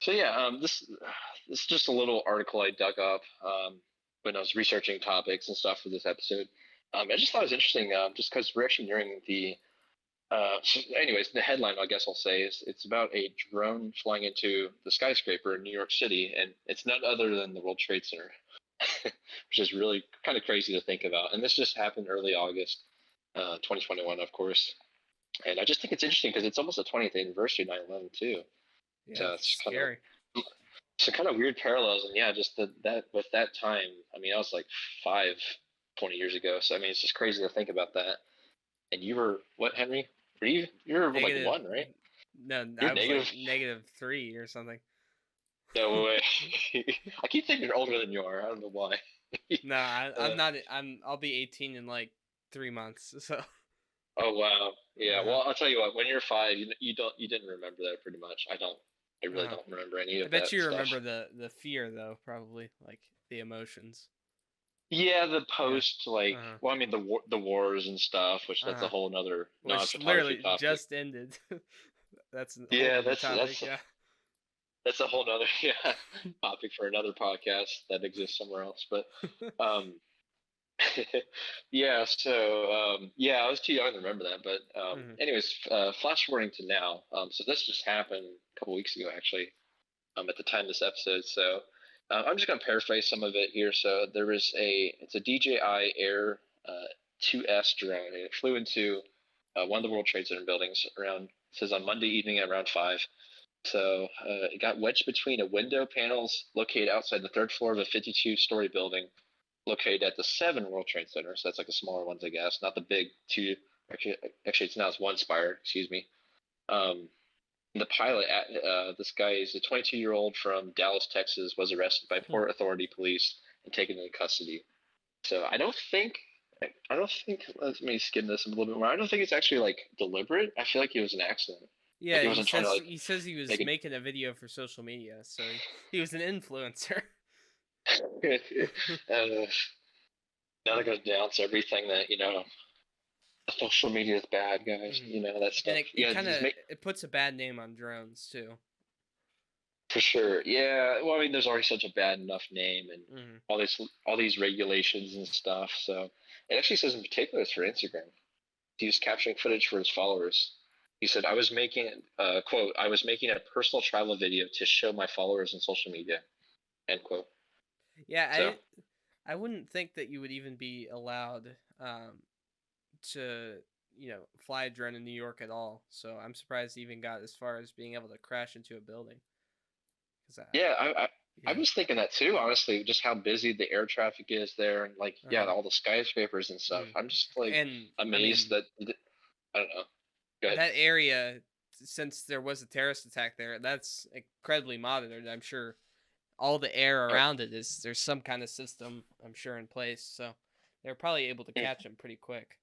So yeah, this is just a little article I dug up when I was researching topics and stuff for this episode. I just thought it was interesting, just because we're actually nearing the. So anyways, the headline I guess I'll say is it's about a drone flying into the skyscraper in New York City, and it's none other than the World Trade Center, which is really kind of crazy to think about. And this just happened early August, 2021, of course. And I just think it's interesting because it's almost the 20th anniversary of 9/11 too. Yeah, So it's it's kind of scary. kind of weird parallels, and yeah, just that with that time. I mean, I was like 20 years ago, so I mean, it's just crazy to think about that. And you were what, Henry? You're like Negative. one, right? No, You're I was negative. like -3 or something. No way. I keep thinking you're older than you are. I don't know why. No, I'm uh, not. I'll be 18 in like 3 months. So. oh wow. Yeah. Uh-huh. Well, I'll tell you what. When you're five, you didn't remember that pretty much. I don't. I really Uh-huh. don't remember any I of bet that you stuff. remember the fear though, probably like the emotions. Yeah, the Yeah. post like, Uh-huh. well, I mean the wars and stuff, which that's a Uh-huh. whole nother Which non-photography literally topic. just ended. That's a whole Yeah, nother topic. Yeah. that's a whole nother yeah topic for another podcast that exists somewhere else. But um, yeah, so yeah, I was too young to remember that. But Hmm. anyways, flash forwarding to now. So this just happened a couple weeks ago, actually. At the time of this episode, so I'm just gonna paraphrase some of it here. So there was it's a DJI Air 2S drone, and it flew into one of the World Trade Center buildings around. It says on Monday evening at around 5. So it got wedged between a window panels located outside the third floor of a 52-story building located at the 7 World Trade Center. So that's like the smaller ones, I guess, not the big two. Actually, it's one spire. Excuse me. Um, the pilot, this guy is a 22-year-old from Dallas, Texas, was arrested by Port Authority police and taken into custody. So I don't think. Let me skim this a little bit more. I don't think it's actually like deliberate. I feel like it was an accident. Like Yeah, he he wasn't trying to says like he says he was make it. making a video for social media, so he was an influencer. Now they're gonna denounce everything that social media is bad, guys. Hmm. That And stuff. it Yeah, kind just of make it puts a bad name on drones too. for sure. Yeah. Well, I mean, there's already such a bad enough name and Hmm. all these regulations and stuff. So it actually says in particular it's for Instagram. He was capturing footage for his followers. He said, I was making a personal travel video to show my followers on social media, end quote. Yeah, So, I wouldn't think that you would even be allowed to fly a drone in New York at all. So I'm surprised he even got as far as being able to crash into a building. Cause yeah, I yeah. was thinking that too, honestly, just how busy the air traffic is there and like, yeah, Uh-huh. all the skyscrapers and stuff. Mm. I'm just like And I amazed mean that, I don't know. Go ahead. that area, since there was a terrorist attack there, that's incredibly monitored. I'm sure all the air Oh, around it is there's some kind of system I'm sure in place. So they're probably able to mm. catch him pretty quick.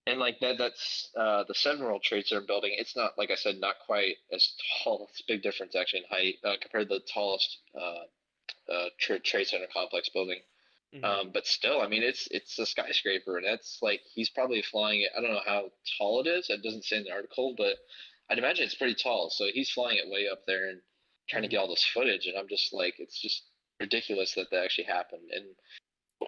And like that's the 7 World Trade Center building. It's not, like I said, not quite as tall. It's a big difference actually in height compared to the tallest Trade Center complex building. Hmm. But still, I mean, it's a skyscraper, and that's like he's probably flying it. I don't know how tall it is. It doesn't say in the article, but I'd imagine it's pretty tall. So he's flying it way up there and trying to Hmm. get all this footage, and I'm just like, it's just ridiculous that that actually happened. And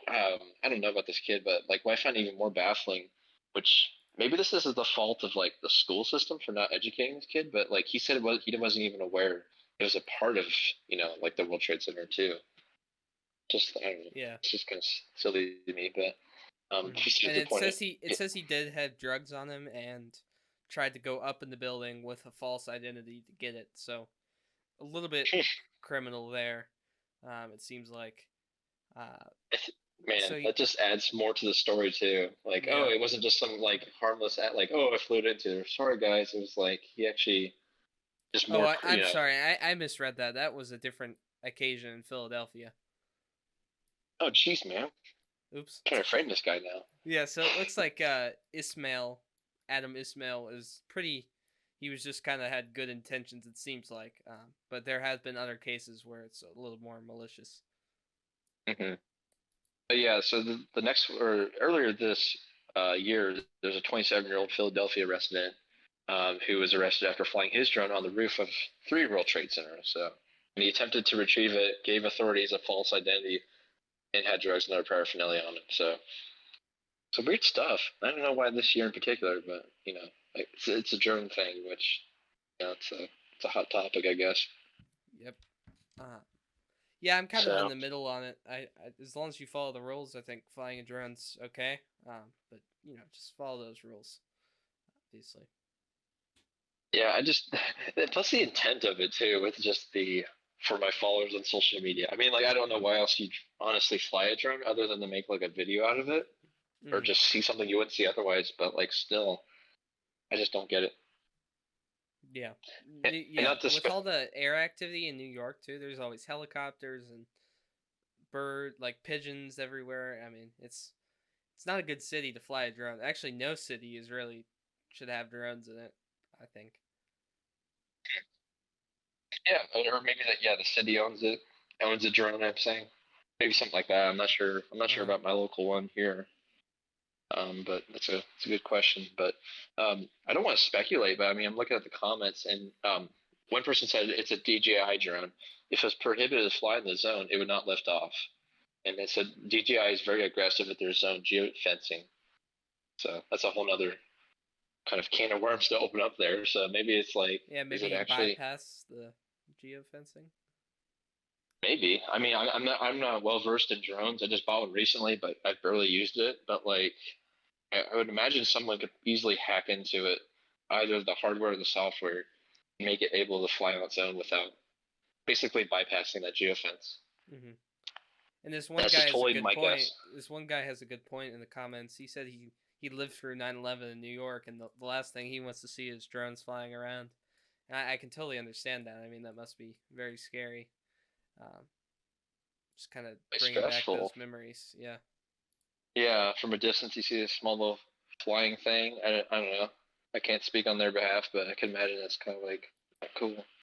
I don't know about this kid, but like what I find even more baffling, which maybe this is the fault of like the school system for not educating this kid, but like he said he wasn't even aware it was a part of like the World Trade Center too. Just I don't know, Yeah. it's just kind of silly to me, but Hmm. just And the point. it says he did have drugs on him and tried to go up in the building with a false identity to get it. So a little bit criminal there. It seems like. Uh, Man, so that just adds more to the story too. Like, oh, yeah. it wasn't just some like harmless act. Like, oh, I flew it into there. Sorry, guys. It was like he actually just Oh, more. I'm sorry. I misread that. That was a different occasion in Philadelphia. Oh, jeez, man. I'm Oops. trying to frame this guy now. Yeah. So it looks like Ismail, Adam Ismail, is pretty. He was just kind of had good intentions. It seems like, but there has been other cases where it's a little more malicious. Hmm. But yeah, so the next or earlier this year, there's a 27-year-old Philadelphia resident. who was arrested after flying his drone on the roof of 3 World Trade Center. So, and he attempted to retrieve it, gave authorities a false identity, and had drugs and other paraphernalia on him. So weird stuff. I don't know why this year in particular, but it's a drone thing, which it's a hot topic, I guess. Yep. Uh, yeah, I'm kind of in So the middle on it. As long as you follow the rules, I think flying a drone's okay. But just follow those rules, obviously. yeah, I just plus the intent of it too, with just the for my followers on social media. I mean, like I don't know why else you'd honestly fly a drone other than to make like a video out of it or Mm. just see something you wouldn't see otherwise. But like still, I just don't get it. Yeah, And yeah. not to With all the air activity in New York too, there's always helicopters and pigeons everywhere. I mean, it's not a good city to fly a drone. Actually, no city is really should have drones in it, I think. yeah, or maybe that the city owns a drone. I'm saying maybe something like that. I'm not sure. I'm not sure Uh-huh. about my local one here. But it's a good question. But I don't want to speculate. But I mean, I'm looking at the comments, and one person said it's a DJI drone. If it's prohibited to fly in the zone, it would not lift off. And they said DJI is very aggressive with their zone geofencing. So that's a whole other kind of can of worms to open up there. So maybe it's like, Yeah, is maybe it you actually? bypass the geofencing. Maybe. I mean, I'm not well versed in drones. I just bought one recently, but I've barely used it. But like, I would imagine someone could easily hack into it, either the hardware or the software, and make it able to fly on its own without basically bypassing that geofence. Hmm. And this one That's guy just has a totally good my point. guess. This one guy has a good point in the comments. He said he lived through 9/11 in New York, and the last thing he wants to see is drones flying around. And I can totally understand that. I mean, that must be very scary. Um, just kind of Like bringing back those stressful. memories. Yeah. Yeah, from a distance you see this small little flying thing. I don't know. I can't speak on their behalf, but I can imagine it's kind of like cool.